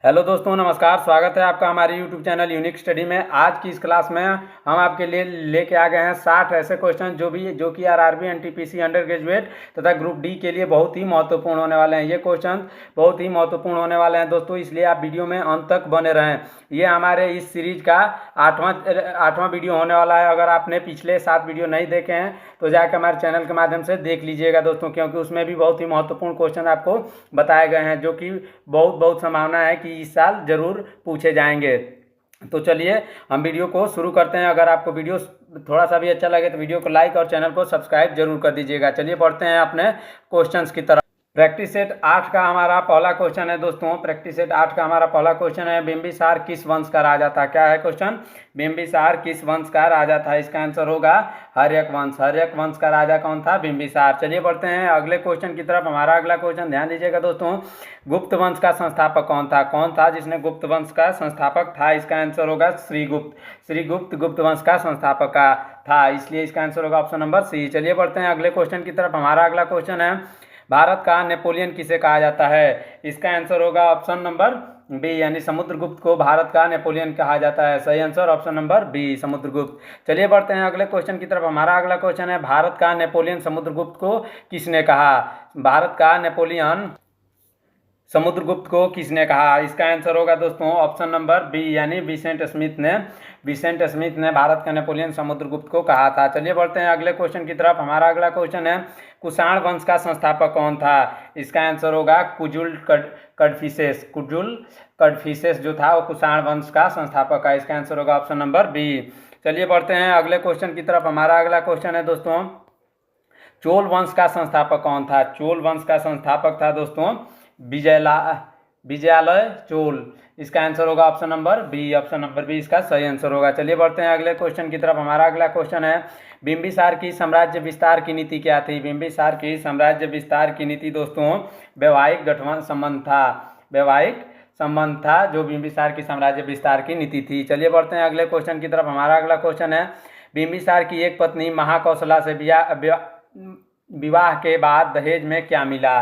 Hello दोस्तों, नमस्कार। स्वागत है आपका हमारे यूट्यूब चैनल यूनिक स्टडी में। आज की इस क्लास में हम आपके लिए लेके आ गए हैं 60 ऐसे क्वेश्चन जो कि आरआरबी एनटीपीसी अंडर ग्रेजुएट तथा ग्रुप डी के लिए बहुत ही महत्वपूर्ण होने वाले हैं। ये क्वेश्चन बहुत ही महत्वपूर्ण होने वाले हैं दोस्तों, इसलिए आप वीडियो में अंत तक बने रहें। ये हमारे इस सीरीज का आठवां वीडियो होने वाला है। अगर आपने पिछले 7 वीडियो नहीं देखे हैं तो जाकर हमारे चैनल के माध्यम से देख लीजिएगा दोस्तों, क्योंकि उसमें भी बहुत ही महत्वपूर्ण क्वेश्चन आपको बताए गए हैं जो कि बहुत संभावना है कि इस साल जरूर पूछे जाएंगे। तो चलिए हम वीडियो को शुरू करते हैं। अगर आपको वीडियो थोड़ा सा भी अच्छा लगे तो वीडियो को लाइक और चैनल को सब्सक्राइब जरूर कर दीजिएगा। चलिए बढ़ते हैं अपने क्वेश्चंस की तरफ। प्रैक्टिस सेट 8 का हमारा पहला क्वेश्चन है दोस्तों। प्रैक्टिस सेट 8 का हमारा पहला क्वेश्चन है, बिंबिसार किस वंश का राजा था। क्या है क्वेश्चन? बिंबिसार किस वंश का राजा था। इसका आंसर होगा हर्यक वंश। हर्यक वंश का राजा कौन था? बिंबिसार। चलिए बढ़ते हैं अगले क्वेश्चन की तरफ। हमारा अगला क्वेश्चन ध्यान दीजिएगा दोस्तों, गुप्त वंश का संस्थापक कौन था? कौन था जिसने गुप्त वंश का संस्थापक था? इसका आंसर होगा श्रीगुप्त। श्रीगुप्त गुप्त वंश का संस्थापक का था, इसलिए इसका आंसर होगा ऑप्शन नंबर सी। चलिए बढ़ते हैं अगले क्वेश्चन की तरफ। हमारा अगला क्वेश्चन है, भारत का नेपोलियन किसे कहा जाता है? इसका आंसर होगा ऑप्शन नंबर बी, यानी समुद्रगुप्त को भारत का नेपोलियन कहा जाता है। सही answer option number B, Samudragupta. चलिए बढ़ते हैं अगले क्वेश्चन की तरफ। हमारा अगला क्वेश्चन है, भारत का नेपोलियन समुद्रगुप्त को किसने कहा? भारत का नेपोलियन समुद्रगुप्त को किसने कहा? इसका आंसर होगा दोस्तों ऑप्शन नंबर बी, यानी विसेंट स्मिथ ने भारत का नेपोलियन समुद्रगुप्त को कहा था। चलिए बढ़ते हैं अगले क्वेश्चन की तरफ। हमारा अगला क्वेश्चन है, कुषाण वंश का संस्थापक कौन था? इसका आंसर होगा कुजुल कडफिसेस। कुजुल कडफिसेस जो था वो कुषाण वंश का संस्थापक है। इसका आंसर होगा ऑप्शन नंबर बी। चलिए बढ़ते हैं अगले क्वेश्चन की तरफ। हमारा अगला क्वेश्चन है दोस्तों, चोल वंश का संस्थापक कौन था? चोल वंश का संस्थापक था दोस्तों विजयालय चोल। इसका आंसर होगा option number B. Option number B इसका सही आंसर होगा। चलिए बढ़ते हैं अगले क्वेश्चन की तरफ। हमारा अगला क्वेश्चन है, बिंबिसार की साम्राज्य विस्तार की नीति क्या थी? बिंबिसार की साम्राज्य विस्तार की नीति दोस्तों वैवाहिक गठबंधन संबंध था। वैवाहिक संबंध था जो बिंबिसार की साम्राज्य विस्तार की नीति थी। चलिए बढ़ते हैं अगले क्वेश्चन की तरफ। हमारा अगला क्वेश्चन है, बिंबिसार की एक पत्नी महाकौशला से विवाह के बाद दहेज में क्या मिला?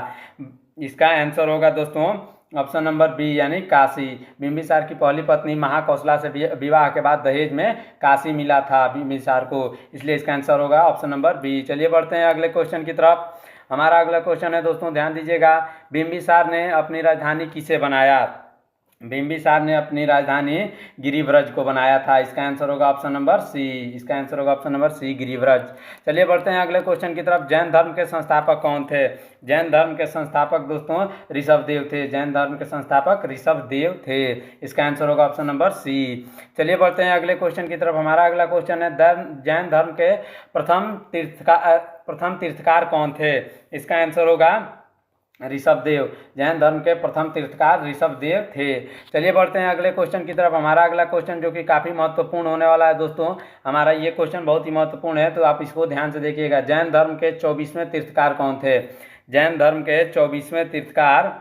इसका आंसर होगा दोस्तों ऑप्शन नंबर बी, यानी काशी। बिंबिसार की पहली पत्नी महाकौशला से विवाह के बाद दहेज में काशी मिला था बिंबिसार को, इसलिए इसका आंसर होगा ऑप्शन नंबर बी। चलिए बढ़ते हैं अगले क्वेश्चन की तरफ। हमारा अगला क्वेश्चन है दोस्तों, ध्यान दीजिएगा, बिंबिसार ने अपनी राजधानी किसे बनाया? बिंबिसार ने अपनी राजधानी गिरिव्रज को बनाया था। इसका आंसर होगा ऑप्शन नंबर सी। इसका आंसर होगा ऑप्शन नंबर सी, गिरिव्रज। चलिए बढ़ते हैं अगले क्वेश्चन की तरफ। जैन धर्म के संस्थापक कौन थे? जैन धर्म के संस्थापक दोस्तों ऋषभदेव थे। जैन धर्म के संस्थापक ऋषभदेव थे। इसका आंसर होगा ऑप्शन नंबर सी। चलिए बढ़ते हैं अगले क्वेश्चन की तरफ। हमारा अगला क्वेश्चन है, जैन धर्म के प्रथम तीर्थकार कौन थे? इसका आंसर होगा ऋषभदेव। जैन धर्म के प्रथम तीर्थकार ऋषभदेव थे। चलिए बढ़ते हैं अगले क्वेश्चन की तरफ। हमारा अगला क्वेश्चन जो कि काफ़ी महत्वपूर्ण होने वाला है दोस्तों, हमारा ये क्वेश्चन बहुत ही महत्वपूर्ण है, तो आप इसको ध्यान से देखिएगा। जैन धर्म के 24वें तीर्थकार कौन थे? जैन धर्म के 24वें तीर्थकार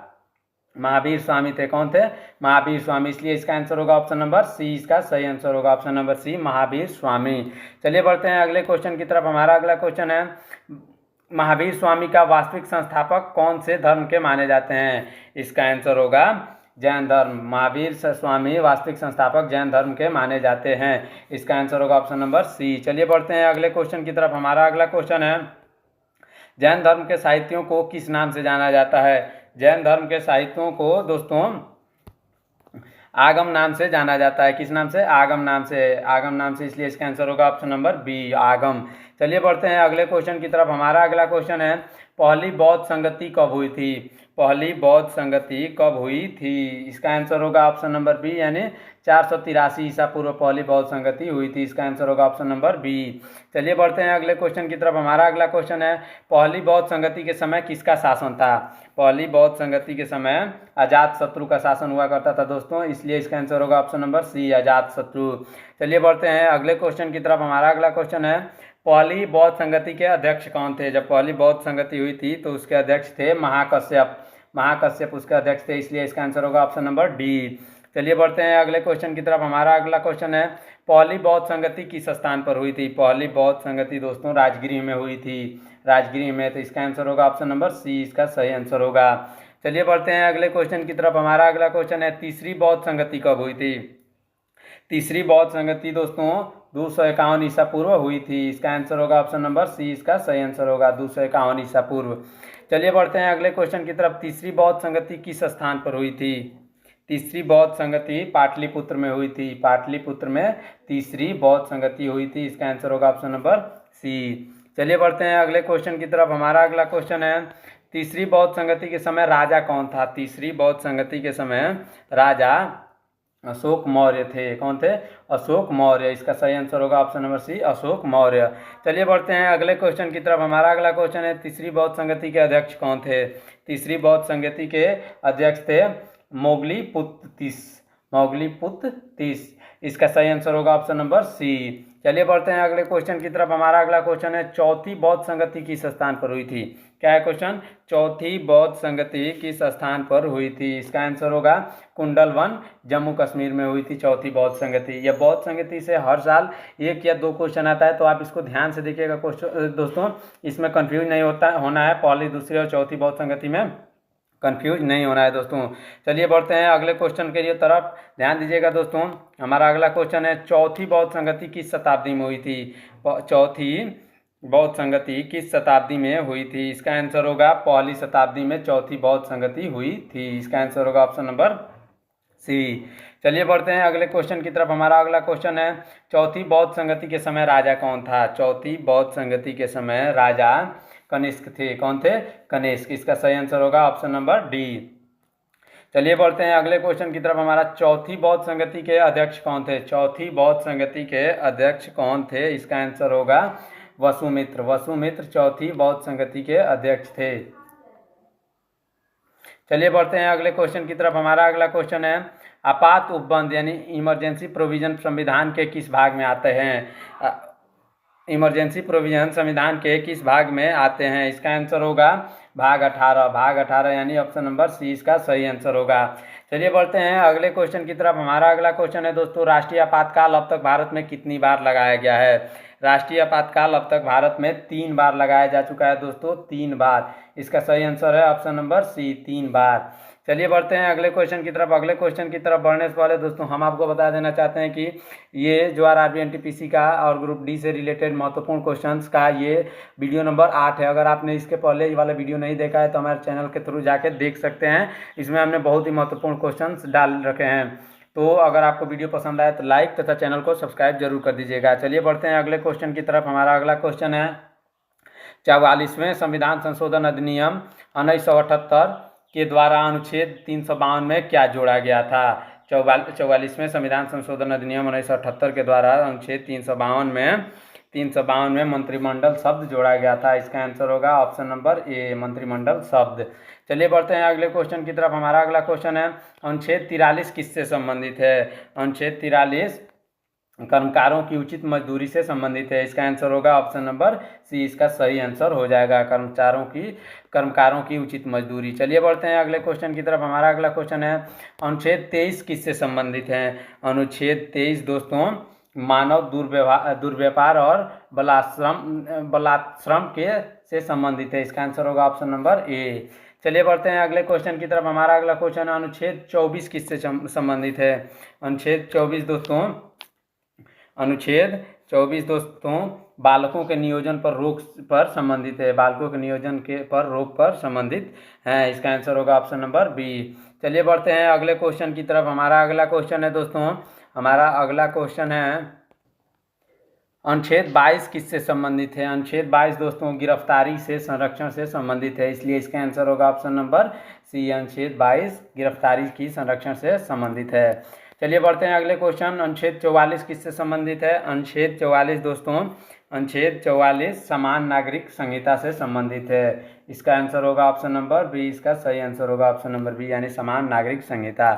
महावीर स्वामी थे। कौन थे? महावीर स्वामी, इसलिए इसका आंसर होगा ऑप्शन नंबर सी। इसका सही आंसर होगा ऑप्शन नंबर सी, महावीर स्वामी। चलिए बढ़ते हैं अगले क्वेश्चन की तरफ। हमारा अगला क्वेश्चन है, महावीर स्वामी का वास्तविक संस्थापक कौन से धर्म के माने जाते हैं? इसका आंसर होगा जैन धर्म। महावीर स्वामी वास्तविक संस्थापक जैन धर्म के माने जाते हैं। इसका आंसर होगा ऑप्शन नंबर सी। चलिए बढ़ते हैं अगले क्वेश्चन की तरफ। हमारा अगला क्वेश्चन है, जैन धर्म के साहित्यों को किस नाम से जाना जाता है? जैन धर्म के साहित्यों को दोस्तों आगम नाम से जाना जाता है। किस नाम से? आगम नाम से। आगम नाम से, इसलिए इसका आंसर होगा ऑप्शन नंबर बी, आगम। चलिए बढ़ते हैं अगले क्वेश्चन की तरफ। हमारा अगला क्वेश्चन है, पहली बौद्ध संगति कब हुई थी? पहली बौद्ध संगति कब हुई थी? इसका आंसर होगा ऑप्शन नंबर बी, यानी 483 ईसा पूर्व पहली बौद्ध संगति हुई थी। इसका आंसर होगा ऑप्शन नंबर बी। चलिए बढ़ते हैं अगले क्वेश्चन की तरफ। हमारा अगला क्वेश्चन है, पहली बौद्ध संगति के समय किसका शासन था? पहली बौद्ध संगति के समय अजात शत्रु का शासन हुआ करता था दोस्तों, इसलिए इसका आंसर होगा ऑप्शन नंबर सी, अजात शत्रु। चलिए बढ़ते हैं अगले क्वेश्चन की तरफ। हमारा अगला क्वेश्चन है, पहली बौद्ध संगति के अध्यक्ष कौन थे? जब पहली बौद्ध संगति हुई थी तो उसके अध्यक्ष थे महाकश्यप। महाकश्यप उसके अध्यक्ष थे, इसलिए इसका आंसर होगा ऑप्शन नंबर डी। चलिए बढ़ते हैं अगले क्वेश्चन की तरफ। हमारा अगला क्वेश्चन है, पहली बौद्ध संगति किस स्थान पर हुई थी? पहली बौद्ध संगति दोस्तों राजगृह में हुई थी। राजगृह में, तो इसका आंसर होगा ऑप्शन नंबर सी। इसका सही आंसर होगा। चलिए बढ़ते हैं अगले क्वेश्चन की तरफ। हमारा अगला क्वेश्चन है तीसरी बौद्ध संगति कब हुई थी। तीसरी बौद्ध संगति दोस्तों 251 ईसा पूर्व हुई थी। इसका आंसर होगा ऑप्शन नंबर सी, इसका सही आंसर होगा 251 ईसा पूर्व। चलिए बढ़ते हैं अगले क्वेश्चन की तरफ। तीसरी बौद्ध संगति किस स्थान पर हुई थी। तीसरी बौद्ध संगति पाटलिपुत्र में हुई थी। पाटलिपुत्र में तीसरी बौद्ध संगति हुई थी। इसका आंसर होगा ऑप्शन नंबर सी। चलिए बढ़ते हैं अगले क्वेश्चन की तरफ। हमारा अगला क्वेश्चन है तीसरी बौद्ध संगति के समय राजा कौन था। तीसरी बौद्ध संगति के समय राजा अशोक मौर्य थे। कौन थे? अशोक मौर्य। इसका सही आंसर होगा option number C, Ashoka Maurya. चलिए बढ़ते हैं अगले क्वेश्चन की तरफ। हमारा अगला क्वेश्चन है तीसरी बौद्ध संगति के अध्यक्ष कौन थे। तीसरी बौद्ध संगति के अध्यक्ष थे मोगलीपुत्र तीस। मोगलीपुत्र तीस। इसका सही आंसर होगा ऑप्शन नंबर सी। चलिए बढ़ते हैं अगले क्वेश्चन की तरफ। हमारा अगला क्वेश्चन है चौथी बौद्ध संगति किस स्थान पर हुई थी। क्या है क्वेश्चन? चौथी बौद्ध संगति किस स्थान पर हुई थी। इसका आंसर होगा कुंडलवन, जम्मू कश्मीर में हुई थी चौथी बौद्ध संगति। यह बौद्ध संगति से हर साल 1 या 2 क्वेश्चन आता है, तो आप इसको ध्यान से देखिएगा क्वेश्चन दोस्तों, इसमें कंफ्यूज नहीं होना है। पहली, दूसरी और चौथी बौद्ध संगति में कंफ्यूज नहीं होना है दोस्तों। चलिए बढ़ते हैं अगले क्वेश्चन के लिए तरफ, ध्यान दीजिएगा दोस्तों। हमारा अगला क्वेश्चन है चौथी बौद्ध संगति किस शताब्दी में हुई थी। चौथी बौद्ध संगति किस शताब्दी में हुई थी। इसका आंसर होगा पहली शताब्दी में चौथी बौद्ध संगति हुई थी। इसका आंसर होगा ऑप्शन नंबर सी। चलिए बढ़ते हैं अगले क्वेश्चन की तरफ। हमारा अगला क्वेश्चन है चौथी बौद्ध संगति के समय राजा कौन था। चौथी बौद्ध संगति के समय राजा कनिष्क थे। कौन थे? कनिष्क। इसका सही आंसर होगा ऑप्शन नंबर डी। चलिए बढ़ते हैं अगले क्वेश्चन की तरफ। हमारा चौथी बौद्ध संगति के अध्यक्ष कौन थे। चौथी बौद्ध संगति के अध्यक्ष कौन थे। इसका आंसर होगा वसुमित्र। वसुमित्र चौथी बौद्ध संगति के अध्यक्ष थे। चलिए बढ़ते हैं अगले क्वेश्चन की तरफ। हमारा अगला क्वेश्चन है आपात उपबंध यानी इमरजेंसी प्रोविजन संविधान के किस भाग में आते हैं। इमरजेंसी प्रोविजन संविधान के किस भाग में आते हैं। इसका आंसर होगा भाग 18। भाग 18 यानी ऑप्शन नंबर सी इसका सही आंसर होगा। चलिए बढ़ते हैं अगले क्वेश्चन की तरफ। हमारा अगला क्वेश्चन है दोस्तों राष्ट्रीय आपातकाल अब तक भारत में कितनी बार लगाया गया है। राष्ट्रीय आपातकाल अब तक भारत में 3 बार लगाया जा चुका है दोस्तों, 3 बार। इसका सही आंसर है ऑप्शन नंबर सी, 3 बार। चलिए बढ़ते हैं अगले क्वेश्चन की तरफ। अगले क्वेश्चन की तरफ बढ़ने से पहले दोस्तों हम आपको बता देना चाहते हैं कि ये जो आरआरबी एनटीपीसी का और ग्रुप डी से रिलेटेड महत्वपूर्ण क्वेश्चंस का ये वीडियो नंबर 8 है। अगर आपने इसके पहले वाला वीडियो नहीं देखा है तो हमारे चैनल के थ्रू जाके देख सकते हैं। इसमें हमने बहुत ही महत्वपूर्ण क्वेश्चंस डाल रखे हैं। तो अगर आपको वीडियो पसंद आए तो लाइक तथा चैनल को सब्सक्राइब जरूर कर दीजिएगा। चलिए बढ़ते हैं अगले क्वेश्चन की तरफ। हमारा अगला क्वेश्चन है 44वें संविधान संशोधन अधिनियम 1978 के द्वारा अनुच्छेद 352 में क्या जोड़ा गया था। 44वें संविधान संशोधन अधिनियम 1978 के द्वारा अनुच्छेद 352 में मंत्रिमंडल शब्द जोड़ा गया था। इसका आंसर होगा ऑप्शन नंबर ए, मंत्रिमंडल शब्द। चलिए बढ़ते हैं अगले क्वेश्चन की तरफ। हमारा अगला क्वेश्चन है अनुच्छेद 43 किससे संबंधित है। अनुच्छेद 43 कर्मकारों की उचित मजदूरी से संबंधित है। इसका आंसर होगा ऑप्शन नंबर सी, इसका सही आंसर हो जाएगा कर्मकारों की उचित मजदूरी। चलिए बढ़ते हैं अगले क्वेश्चन की तरफ। हमारा अगला क्वेश्चन है अनुच्छेद 23 किससे संबंधित है। अनुच्छेद 23 दोस्तों मानव दुर्व्यापार और बलात्श्रम के से संबंधित है। इसका आंसर होगा ऑप्शन नंबर ए। चलिए बढ़ते हैं अगले क्वेश्चन की तरफ। हमारा अगला क्वेश्चन है अनुच्छेद 24 किससे संबंधित है। अनुच्छेद 24 दोस्तों बालकों के नियोजन पर रोक पर संबंधित है। बालकों के नियोजन पर रोक पर संबंधित है। इसका आंसर होगा ऑप्शन नंबर बी। चलिए बढ़ते हैं अगले क्वेश्चन की तरफ। हमारा अगला क्वेश्चन है दोस्तों, हमारा अगला क्वेश्चन है अनुच्छेद 22 किससे संबंधित है। अनुच्छेद 22 दोस्तों गिरफ्तारी से संरक्षण से संबंधित है, इसलिए इसका आंसर होगा ऑप्शन नंबर सी, अनुच्छेद 22 गिरफ्तारी की संरक्षण से संबंधित है। चलिए बढ़ते हैं अगले क्वेश्चन। अनुच्छेद 44 किससे संबंधित है। अनुच्छेद 44 दोस्तों अनुच्छेद 44 समान नागरिक संहिता से संबंधित है। इसका आंसर होगा ऑप्शन नंबर बी, इसका सही आंसर होगा ऑप्शन नंबर बी यानी समान नागरिक संहिता।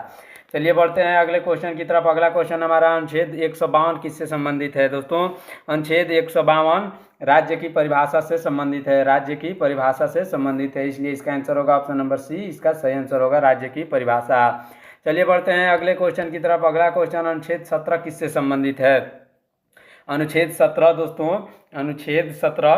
चलिए बढ़ते हैं अगले क्वेश्चन की तरफ। अगला क्वेश्चन हमारा अनुच्छेद 152 किससे संबंधित है दोस्तों। अनुच्छेद 152 राज्य की परिभाषा से संबंधित है। राज्य की परिभाषा से संबंधित है, इसलिए इसका आंसर होगा ऑप्शन नंबर सी, इसका सही आंसर होगा राज्य की परिभाषा। चलिए बढ़ते हैं अगले क्वेश्चन की तरफ। अगला क्वेश्चन अनुच्छेद 17 किससे संबंधित है। अनुच्छेद 17 दोस्तों अनुच्छेद 17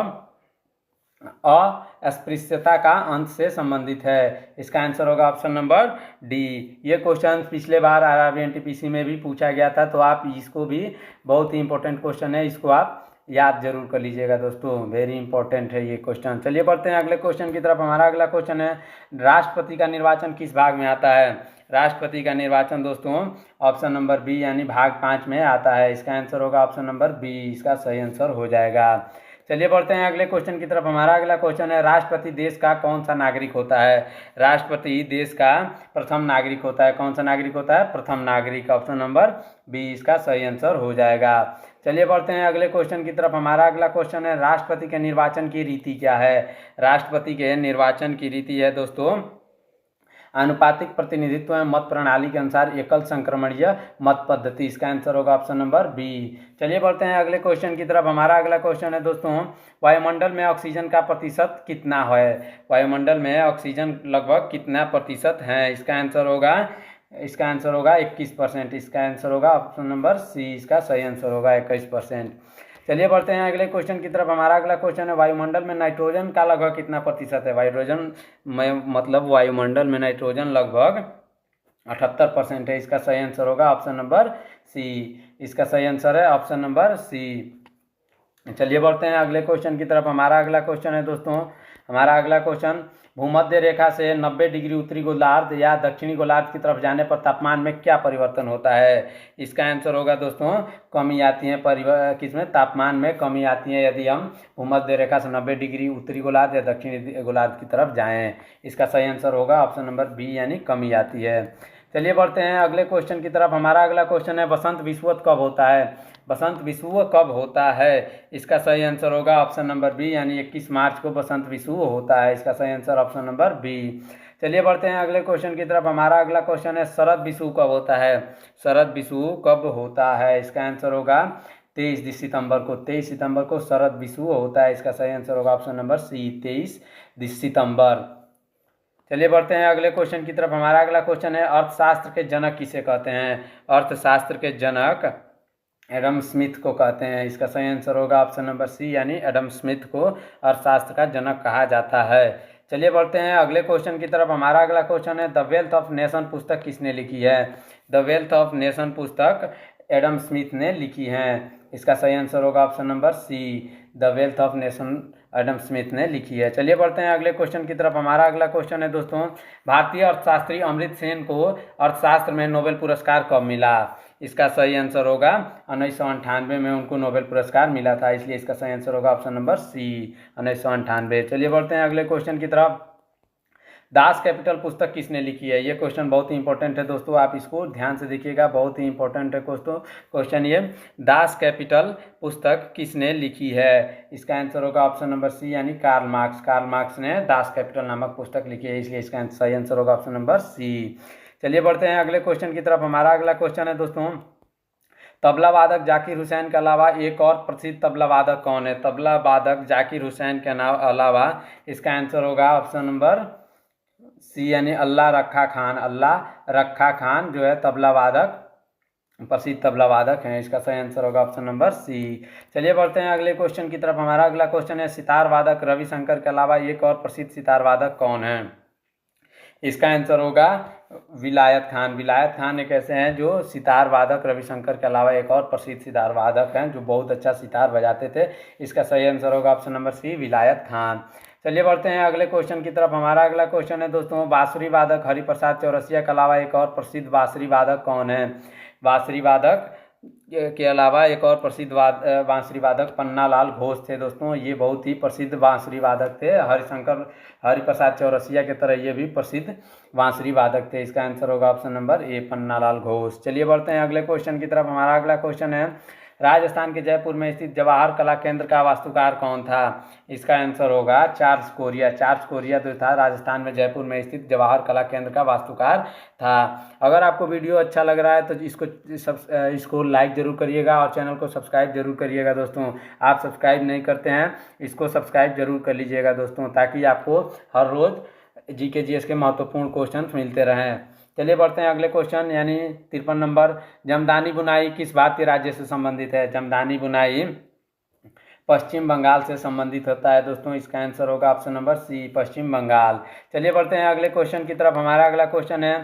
अस्पृश्यता का अंत से संबंधित है। इसका आंसर होगा ऑप्शन नंबर डी। ये क्वेश्चन पिछले बार आरआरबी एनटीपीसी में भी पूछा गया था, तो आप इसको भी, बहुत ही इंपॉर्टेंट क्वेश्चन है, इसको आप याद जरूर कर लीजिएगा दोस्तों, वेरी इंपॉर्टेंट है ये क्वेश्चन। चलिए बढ़ते हैं अगले क्वेश्चन की तरफ। हमारा अगला क्वेश्चन है, राष्ट्रपति का निर्वाचन किस भाग में आता है? राष्ट्रपति का निर्वाचन दोस्तों ऑप्शन नंबर बी यानी भाग 5 में आता है। इसका आंसर होगा ऑप्शन नंबर बी, इसका सही आंसर हो जाएगा। चलिए बढ़ते हैं अगले क्वेश्चन की तरफ। हमारा अगला क्वेश्चन है, राष्ट्रपति देश का कौन सा नागरिक होता है? राष्ट्रपति देश का प्रथम नागरिक होता है। कौन सा नागरिक होता है? प्रथम नागरिक, ऑप्शन नंबर बी इसका सही आंसर हो जाएगा। चलिए बढ़ते हैं अगले क्वेश्चन की तरफ। हमारा अगला क्वेश्चन है, राष्ट्रपति के निर्वाचन की रीति क्या है? राष्ट्रपति के निर्वाचन की रीति है दोस्तों आनुपातिक प्रतिनिधित्व में मत प्रणाली के अनुसार एकल संक्रमणीय मत पद्धति। इसका आंसर होगा ऑप्शन नंबर बी। चलिए बढ़ते हैं अगले क्वेश्चन की तरफ। हमारा अगला क्वेश्चन है दोस्तों, वायुमंडल में ऑक्सीजन का प्रतिशत कितना है? वायुमंडल में ऑक्सीजन लगभग कितना प्रतिशत है? इसका आंसर होगा 21%। इसका आंसर होगा ऑप्शन नंबर सी, इसका सही आंसर होगा 21%। चलिए बढ़ते हैं अगले क्वेश्चन की तरफ। हमारा अगला क्वेश्चन है, वायुमंडल में नाइट्रोजन का लगभग कितना प्रतिशत है? वायुमंडल में नाइट्रोजन लगभग 78% है। इसका सही आंसर होगा ऑप्शन नंबर सी, इसका सही आंसर है ऑप्शन नंबर सी। चलिए बढ़ते हैं अगले क्वेश्चन की तरफ। हमारा अगला क्वेश्चन है दोस्तों, हमारा अगला क्वेश्चन, भूमध्य रेखा से 90 डिग्री उत्तरी गोलार्ध या दक्षिणी गोलार्ध की तरफ जाने पर तापमान में क्या परिवर्तन होता है? इसका आंसर होगा दोस्तों, कमी आती है किसमें? तापमान में कमी आती है यदि हम भूमध्य रेखा से 90 डिग्री उत्तरी गोलार्ध या दक्षिणी गोलार्ध की तरफ जाएं। इसका सही आंसर होगा ऑप्शन नंबर बी यानी कमी आती है। चलिए बढ़ते हैं अगले क्वेश्चन की तरफ। हमारा अगला क्वेश्चन है, बसंत विषुवत कब होता है? बसंत विषुव कब होता है? इसका सही आंसर होगा ऑप्शन नंबर बी यानी 21 मार्च को बसंत विषुव होता है। इसका सही आंसर ऑप्शन नंबर बी। चलिए बढ़ते हैं अगले क्वेश्चन की तरफ। हमारा अगला क्वेश्चन है, शरद विषुव कब होता है? शरद विषुव कब होता है? इसका आंसर होगा 23 सितंबर को। 23 सितंबर को शरद विषुव होता है। इसका सही आंसर होगा ऑप्शन नंबर सी, 23 सितंबर। चलिए बढ़ते हैं अगले क्वेश्चन की तरफ। हमारा अगला क्वेश्चन है, अर्थशास्त्र के जनक किसे कहते हैं? अर्थशास्त्र के जनक एडम स्मिथ को कहते हैं। इसका सही आंसर होगा ऑप्शन नंबर सी यानी एडम स्मिथ को अर्थशास्त्र का जनक कहा जाता है। चलिए बढ़ते हैं अगले क्वेश्चन की तरफ। हमारा अगला क्वेश्चन है, द वेल्थ ऑफ नेशन पुस्तक किसने लिखी है? द वेल्थ ऑफ नेशन पुस्तक एडम स्मिथ ने लिखी है। इसका सही आंसर होगा option number C, the wealth of nation Adam Smith ने लिखी है। चलिए बढ़ते हैं अगले क्वेश्चन की तरफ। हमारा अगला क्वेश्चन है दोस्तों, भारतीय अर्थशास्त्री अमृत सेन को अर्थशास्त्र में नोबेल पुरस्कार कब मिला? इसका सही आंसर होगा 1998 में उनको नोबेल पुरस्कार मिला था, इसलिए इसका सही आंसर होगा ऑप्शन नंबर सी, 1998। चलिए बढ़ते हैं अगले क्वेश्चन की तरफ। दास कैपिटल पुस्तक किसने लिखी है? ये क्वेश्चन बहुत ही इंपॉर्टेंट है दोस्तों, आप इसको ध्यान से देखिएगा, बहुत ही इंपॉर्टेंट है क्वेश्चन ये। दास कैपिटल पुस्तक किसने लिखी है? इसका आंसर होगा ऑप्शन नंबर सी यानी कार्ल मार्क्स। कार्ल मार्क्स ने दास कैपिटल नामक पुस्तक लिखी है, इसलिए इसका सही आंसर होगा ऑप्शन नंबर सी। चलिए बढ़ते हैं अगले क्वेश्चन की तरफ। हमारा अगला क्वेश्चन है दोस्तों, तबला वादक जाकिर हुसैन के अलावा एक और प्रसिद्ध तबला वादक कौन है? तबला वादक जाकिर हुसैन के अलावा इसका आंसर होगा ऑप्शन नंबर सी यानी अल्लाह रखा खान। अल्लाह रखा खान जो है तबला वादक, प्रसिद्ध तबला वादक हैं। इसका सही आंसर होगा ऑप्शन नंबर सी। चलिए बढ़ते हैं अगले क्वेश्चन की तरफ। हमारा अगला क्वेश्चन है, सितार वादक रविशंकर के अलावा एक और प्रसिद्ध सितार वादक कौन है? इसका आंसर होगा विलायत खान। विलायत खान एक ऐसे हैं जो सितार वादक रविशंकर के अलावा एक और प्रसिद्ध सितार वादक हैं जो बहुत अच्छा सितार बजाते थे। इसका सही आंसर होगा ऑप्शन नंबर सी, विलायत खान। चलिए बढ़ते हैं अगले क्वेश्चन की तरफ। हमारा अगला क्वेश्चन है दोस्तों, बांसुरी वादक हरिप्रसाद चौरसिया के अलावा एक और प्रसिद्ध बांसुरी वादक कौन है? बांसुरी वादक के अलावा एक और प्रसिद्ध बांसुरी वादक पन्नालाल घोष थे दोस्तों। ये बहुत ही प्रसिद्ध बांसुरी वादक थे, हरिप्रसाद चौरसिया की तरह ये भी प्रसिद्ध बांसुरी वादक थे। इसका आंसर होगा option number A, Pannalal Ghosh. चलिए बढ़ते हैं अगले क्वेश्चन की तरफ। हमारा अगला क्वेश्चन है, राजस्थान के जयपुर में स्थित जवाहर कला केंद्र का वास्तुकार कौन था? इसका आंसर होगा चार्ल्स कोरिया। चार्ल्स कोरिया जो था राजस्थान में जयपुर में स्थित जवाहर कला केंद्र का वास्तुकार था। अगर आपको वीडियो अच्छा लग रहा है तो इसको लाइक जरूर करिएगा और चैनल को सब्सक्राइब जरूर करिएगा दोस्तों। आप सब्सक्राइब नहीं करते हैं, इसको सब्सक्राइब जरूर कर लीजिएगा दोस्तों, ताकि आपको हर रोज़ जीके जीएस के महत्वपूर्ण क्वेश्चन मिलते रहें। चलिए बढ़ते हैं अगले क्वेश्चन यानी 53 नंबर, जमदानी बुनाई किस भारतीय राज्य से संबंधित है? जमदानी बुनाई पश्चिम बंगाल से संबंधित होता है दोस्तों। इसका आंसर होगा ऑप्शन नंबर सी, पश्चिम बंगाल। चलिए बढ़ते हैं अगले क्वेश्चन की तरफ। हमारा अगला क्वेश्चन है,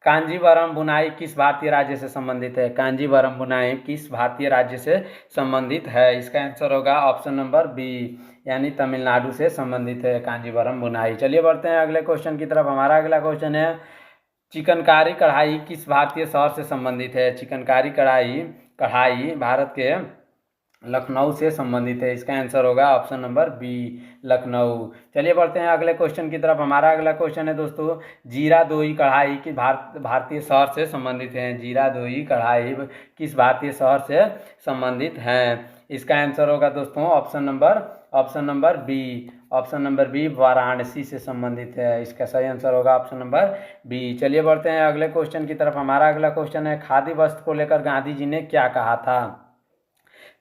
कांजीवरम बुनाई किस भारतीय राज्य से संबंधित है? कांजीवरम बुनाई किस भारतीय राज्य से संबंधित है? इसका आंसर होगा ऑप्शन नंबर बी, यानी तमिलनाडु से संबंधित है कांजीवरम बुनाई। चलिए बढ़ते हैं अगले क्वेश्चन की तरफ। हमारा अगला क्वेश्चन है, चिकनकारी कढ़ाई किस भारतीय शहर से संबंधित है? चिकनकारी कढ़ाई भारत के लखनऊ से संबंधित है। इसका आंसर होगा ऑप्शन नंबर बी, लखनऊ। चलिए बढ़ते हैं अगले क्वेश्चन की तरफ। हमारा अगला क्वेश्चन है दोस्तों, जीरा दोई कढ़ाई की भारतीय शहर से संबंधित है। जीरा दोई कढ़ाई किस भारतीय शहर से संबंधित है? इसका आंसर होगा दोस्तों ऑप्शन नंबर बी, वाराणसी से संबंधित है। इसका सही आंसर होगा ऑप्शन नंबर बी। चलिए बढ़ते हैं अगले क्वेश्चन की तरफ। हमारा अगला क्वेश्चन है, खादी वस्त्र को लेकर गांधी जी ने क्या कहा था?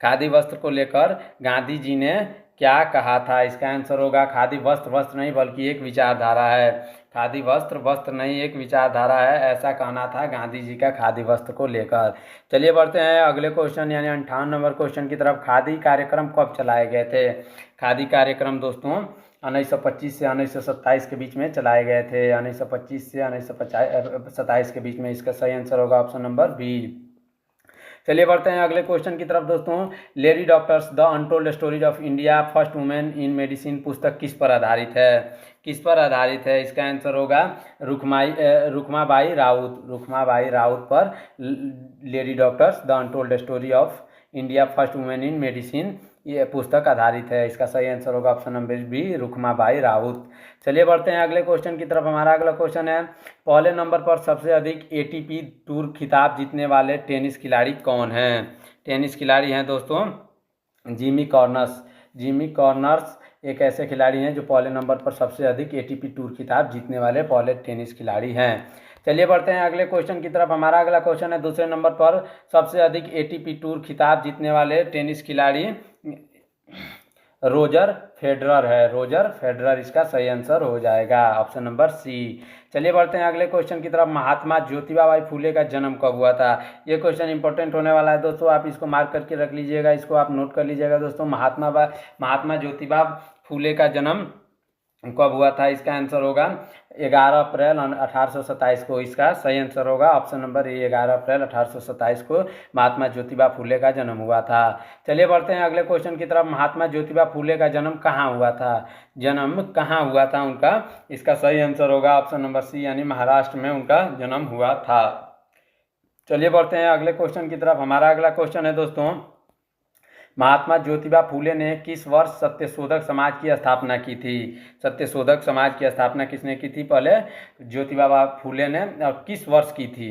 खादी वस्त्र को लेकर गांधी जी ने क्या कहा था? इसका आंसर होगा, खादी वस्त्र नहीं बल्कि एक विचारधारा है। खादी वस्त्र नहीं एक विचारधारा है, ऐसा कहना था गांधी जी का खादी वस्त्र को लेकर। चलिए बढ़ते हैं अगले क्वेश्चन यानी 58 नंबर क्वेश्चन की तरफ। खादी कार्यक्रम कब चलाए गए थे? खादी कार्यक्रम दोस्तों 1925 से 1927 के बीच में चलाए गए थे। 1925 से 1927 के बीच में। इसका सही आंसर होगा ऑप्शन नंबर बी। चलिए बढ़ते हैं अगले क्वेश्चन की तरफ दोस्तों। Lady doctors the untold stories of India first women in medicine पुस्तक किस पर आधारित है? किस पर आधारित है? इसका आंसर होगा रुक्माबाई राउत पर lady doctors the untold story of India first women in medicine ये पुस्तक आधारित है। इसका सही आंसर होगा option number B, Rukmabai Raut. चलिए बढ़ते हैं अगले क्वेश्चन की तरफ। हमारा अगला क्वेश्चन है, पहले नंबर पर सबसे अधिक एटीपी टूर खिताब जीतने वाले टेनिस खिलाड़ी कौन हैं? टेनिस खिलाड़ी हैं दोस्तों जिमी कॉर्नर्स एक ऐसे खिलाड़ी हैं जो पहले नंबर पर सबसे अधिक एटीपी टूर खिताब जीतने वाले पहले टेनिस खिलाड़ी हैं। चलिए बढ़ते हैं अगले क्वेश्चन की तरफ। हमारा अगला क्वेश्चन है, दूसरे नंबर पर सबसे अधिक एटीपी टूर खिताब जीतने वाले टेनिस खिलाड़ी रोजर फेडरर है। रोजर फेडरर इसका सही आंसर हो जाएगा ऑप्शन नंबर सी। चलिए बढ़ते हैं अगले क्वेश्चन की तरफ। महात्मा ज्योतिबा फुले का जन्म कब हुआ था? ये क्वेश्चन इंपॉर्टेंट होने वाला है दोस्तों, आप इसको मार्क करके रख लीजिएगा, इसको आप नोट कर लीजिएगा दोस्तों। महात्मा ज्योतिबा फुले का जन्म कब हुआ था? इसका आंसर होगा 11 अप्रैल 1827 को। इसका सही आंसर होगा ऑप्शन नंबर ए, 11 अप्रैल 1827 को महात्मा ज्योतिबा फुले का जन्म हुआ था। चलिए बढ़ते हैं अगले क्वेश्चन की तरफ। महात्मा ज्योतिबा फुले का जन्म कहाँ हुआ था? उनका? इसका सही आंसर होगा ऑप्शन नंबर सी, यानी महाराष्ट्र में उनका जन्म हुआ था। चलिए बढ़ते हैं अगले क्वेश्चन की तरफ। हमारा अगला क्वेश्चन है दोस्तों, महात्मा ज्योतिबा फुले ने किस वर्ष सत्यशोधक समाज की स्थापना की थी? सत्यशोधक समाज की स्थापना किसने की थी पहले? ज्योतिबा फुले ने। और किस वर्ष की थी?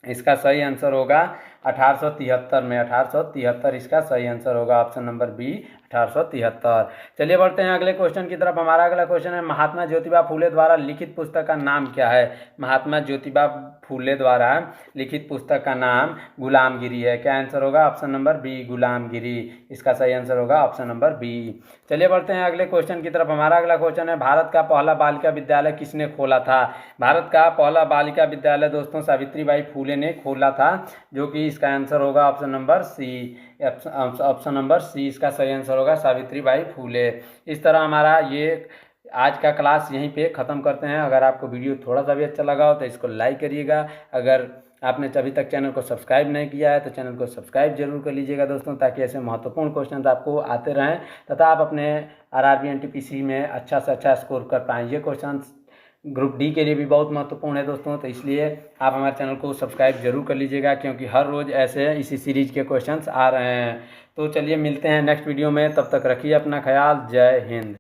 इसका सही आंसर होगा 1873 में। 1873 इसका सही आंसर होगा ऑप्शन नंबर बी, 1873। चलिए बढ़ते हैं अगले क्वेश्चन की तरफ। हमारा अगला क्वेश्चन है, महात्मा ज्योतिबा फुले द्वारा लिखित पुस्तक का नाम क्या है? महात्मा ज्योतिबा फुले द्वारा लिखित पुस्तक का नाम गुलामगिरी है। क्या आंसर होगा? ऑप्शन नंबर बी, गुलामगिरी। इसका सही आंसर होगा ऑप्शन नंबर बी। चलिए बढ़ते हैं अगले क्वेश्चन की तरफ। हमारा अगला क्वेश्चन है, भारत का पहला बालिका विद्यालय किसने खोला था? भारत का पहला बालिका विद्यालय दोस्तों सावित्रीबाई फुले ने खोला था, जो कि इसका आंसर होगा option number C. Option number C इसका सही आंसर होगा, सावित्रीबाई फुले। इस तरह हमारा ये आज का क्लास यहीं पे ख़त्म करते हैं। अगर आपको वीडियो थोड़ा सा भी अच्छा लगा हो तो इसको लाइक करिएगा। अगर आपने अभी तक चैनल को सब्सक्राइब नहीं किया है तो चैनल को सब्सक्राइब जरूर कर लीजिएगा दोस्तों, ताकि ऐसे महत्वपूर्ण क्वेश्चन आपको आते रहें तथा आप अपने आरआरबी एनटीपीसी में अच्छा से अच्छा स्कोर कर पाएँ। ये क्वेश्चन ग्रुप डी के लिए भी बहुत महत्वपूर्ण है दोस्तों, तो इसलिए आप हमारे चैनल को सब्सक्राइब जरूर कर लीजिएगा, क्योंकि हर रोज़ ऐसे इसी सीरीज़ के क्वेश्चंस आ रहे हैं। तो चलिए मिलते हैं नेक्स्ट वीडियो में, तब तक रखिए अपना ख्याल। जय हिंद।